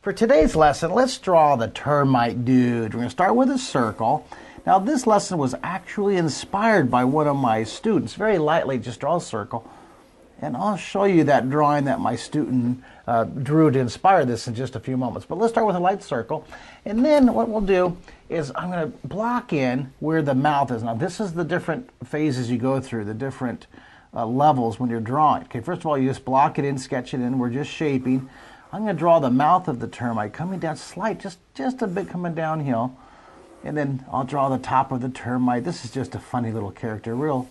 For today's lesson, let's draw the termite dude. We're going to start with a circle. Now, this lesson was actually inspired by one of my students. Very lightly, just draw a circle. And I'll show you that drawing that my student drew to inspire this in just a few moments. But let's start with a light circle. And then what we'll do is I'm going to block in where the mouth is. Now, this is the different phases you go through, the different levels when you're drawing. Okay, first of all, you just block it in, sketch it in. We're just shaping. I'm going to draw the mouth of the termite coming down slight, just a bit coming downhill. And then I'll draw the top of the termite. This is just a funny little character, real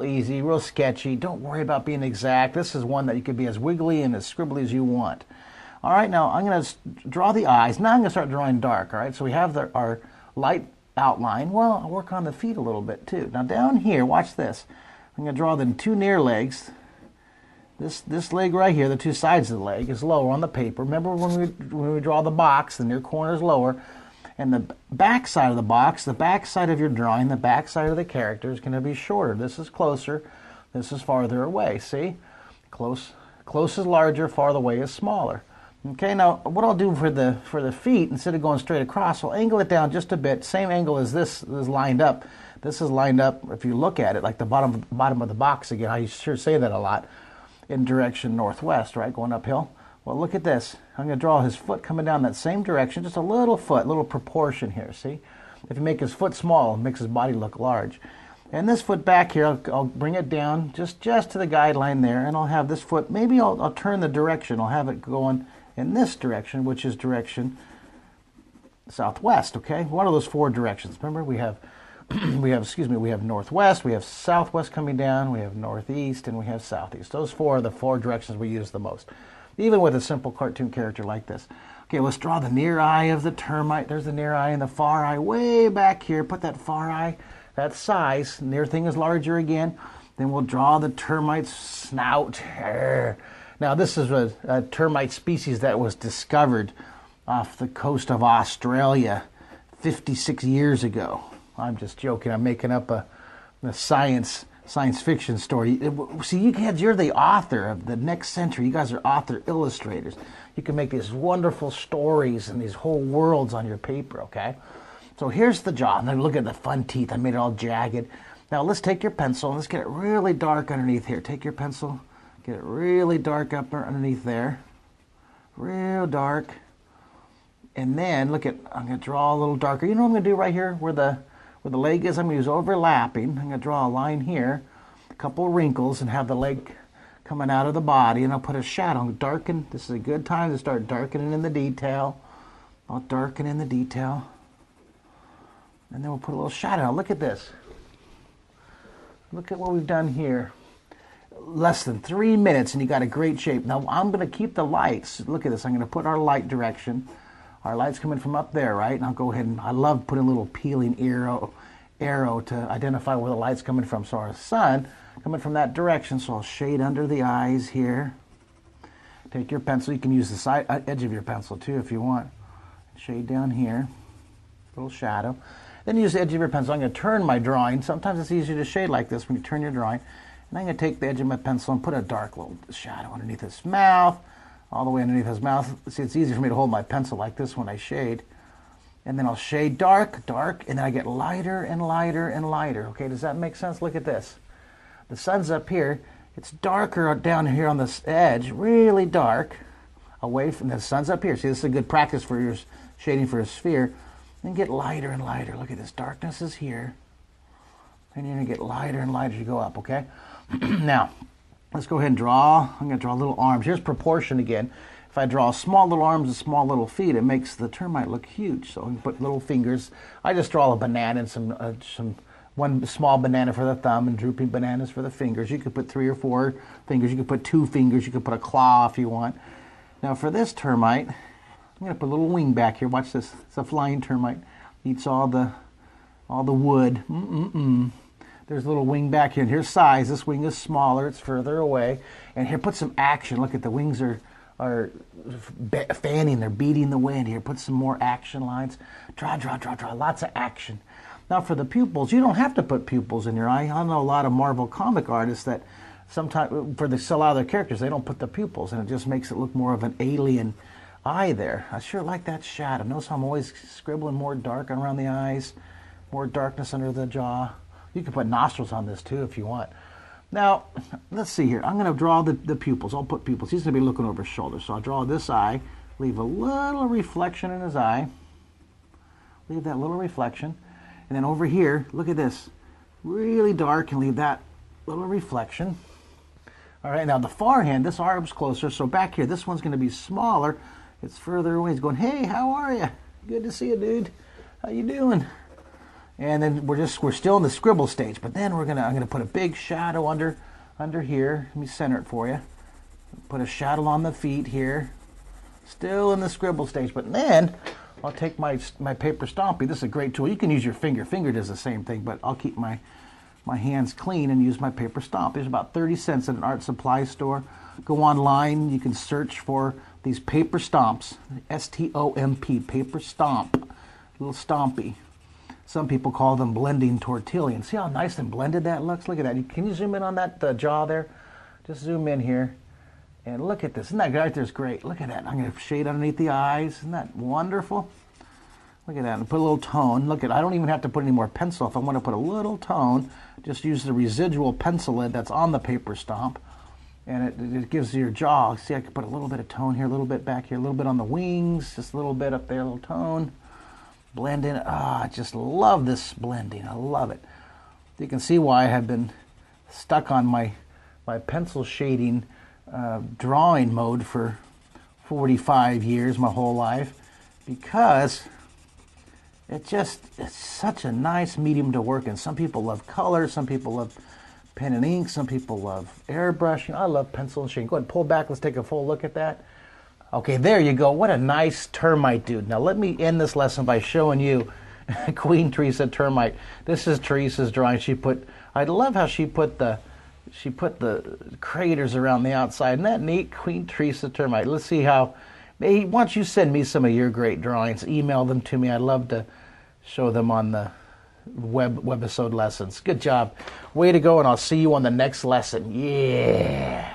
easy, real sketchy. Don't worry about being exact. This is one that you could be as wiggly and as scribbly as you want. All right, now I'm going to draw the eyes. Now I'm going to start drawing dark, all right? So we have our light outline. Well, I'll work on the feet a little bit too. Now down here, watch this. I'm going to draw the two near legs. This leg right here, the two sides of the leg, is lower on the paper. Remember when we draw the box, the near corner is lower. And the back side of the box, the back side of your drawing, the back side of the character is going to be shorter. This is closer. This is farther away. See? Close is larger, farther away is smaller. Okay, now what I'll do for the feet, instead of going straight across, I'll angle it down just a bit. Same angle as this is lined up. This is lined up, if you look at it, like the bottom of the box again. I sure say that a lot. In direction northwest, right? Going uphill. Well, look at this. I'm going to draw his foot coming down that same direction, just a little foot, little proportion here, see? If you make his foot small, it makes his body look large. And this foot back here, I'll bring it down just to the guideline there, and I'll have this foot, maybe I'll turn the direction. I'll have it going in this direction, which is direction southwest, okay? One of those four directions. Remember, we have we have northwest, we have southwest coming down, we have northeast, and we have southeast. Those four are the four directions we use the most, even with a simple cartoon character like this. Okay, let's draw the near eye of the termite. There's the near eye and the far eye way back here. Put that far eye, that size. Near thing is larger again. Then we'll draw the termite's snout. Now, this is a termite species that was discovered off the coast of Australia 56 years ago. I'm just joking. I'm making up a science fiction story. See, you kids, you're the author of the next century. You guys are author illustrators. You can make these wonderful stories and these whole worlds on your paper, okay? So here's the jaw. Now look at the fun teeth. I made it all jagged. Now let's take your pencil and let's get it really dark underneath here. Take your pencil, get it really dark up underneath there. Real dark. And then, look at, I'm going to draw a little darker. You know what I'm going to do right here where the leg is? I'm going to use overlapping. I'm going to draw a line here, a couple of wrinkles, and have the leg coming out of the body, and I'll put a shadow. Darken. This is a good time to start darkening in the detail. I'll darken in the detail. And then we'll put a little shadow. Now look at this. Look at what we've done here. Less than 3 minutes, and you got a great shape. Now I'm going to keep the lights. Look at this. I'm going to put our light direction. Our light's coming from up there, right? And I'll go ahead and, I love putting a little peeling arrow to identify where the light's coming from. So our sun coming from that direction, so I'll shade under the eyes here. Take your pencil. You can use the side edge of your pencil too if you want. Shade down here, little shadow. Then use the edge of your pencil. I'm going to turn my drawing. Sometimes it's easier to shade like this when you turn your drawing. And I'm going to take the edge of my pencil and put a dark little shadow underneath his mouth. All the way underneath his mouth. See, it's easy for me to hold my pencil like this when I shade. And then I'll shade dark, and then I get lighter and lighter and lighter. Okay, does that make sense? Look at this. The sun's up here. It's darker down here on this edge, really dark, away from the sun's up here. See, this is a good practice for your shading for a sphere. Then get lighter and lighter. Look at this. Darkness is here. And you're going to get lighter and lighter as you go up, okay? Now, let's go ahead and draw. I'm going to draw little arms. Here's proportion again. If I draw small little arms and small little feet, it makes the termite look huge. So I can put little fingers. I just draw a banana and one small banana for the thumb and drooping bananas for the fingers. You could put 3 or 4 fingers. You could put 2 fingers. You could put a claw if you want. Now for this termite, I'm going to put a little wing back here. Watch this. It's a flying termite. Eats all the wood. There's a little wing back here, and here's size. This wing is smaller, it's further away. And here, put some action. Look at the wings are fanning, they're beating the wind. Here, put some more action lines. Draw, lots of action. Now for the pupils, you don't have to put pupils in your eye. I know a lot of Marvel comic artists that sometimes, for the sell out of their characters, they don't put the pupils, and it just makes it look more of an alien eye there. I sure like that shadow. Notice how I'm always scribbling more dark around the eyes, more darkness under the jaw. You can put nostrils on this too if you want. Now, let's see here. I'm going to draw the pupils. I'll put pupils. He's going to be looking over his shoulder. So I'll draw this eye, leave a little reflection in his eye. Leave that little reflection. And then over here, look at this. Really dark, and leave that little reflection. All right, now the far hand, this arm's closer. So back here, this one's going to be smaller. It's further away. He's going, hey, how are you? Good to see you, dude. How you doing? And then we're still in the scribble stage, but then I'm gonna put a big shadow under here. Let me center it for you. Put a shadow on the feet here. Still in the scribble stage, but then I'll take my paper Stompy. This is a great tool. You can use your finger. Finger does the same thing, but I'll keep my hands clean and use my paper stomp. There's about 30 cents at an art supply store. Go online. You can search for these paper stomps. S-T-O-M-P, paper stomp. Little stompy. Some people call them blending tortillions. See how nice and blended that looks? Look at that. Can you zoom in on that jaw there? Just zoom in here. And look at this. Isn't that right there's great? Look at that. I'm going to shade underneath the eyes. Isn't that wonderful? Look at that. And put a little tone. Look at I don't even have to put any more pencil. If I want to put a little tone, just use the residual pencil lid that's on the paper stomp. And it gives your jaw. See, I can put a little bit of tone here, a little bit back here, a little bit on the wings, just a little bit up there, a little tone. Blend in. I just love this blending. I love it. You can see why I have been stuck on my pencil shading drawing mode for 45 years, my whole life, because it's such a nice medium to work in. Some people love color, some people love pen and ink, some people love airbrushing. I love pencil and shading. Go ahead and pull back. Let's take a full look at that. Okay, there you go. What a nice termite dude. Now let me end this lesson by showing you Queen Teresa termite. This is Teresa's drawing. I love how she put the craters around the outside. Isn't that neat? Queen Teresa termite. Let's see how. Why don't you send me some of your great drawings? Email them to me. I'd love to show them on the webisode lessons. Good job. Way to go, and I'll see you on the next lesson. Yeah.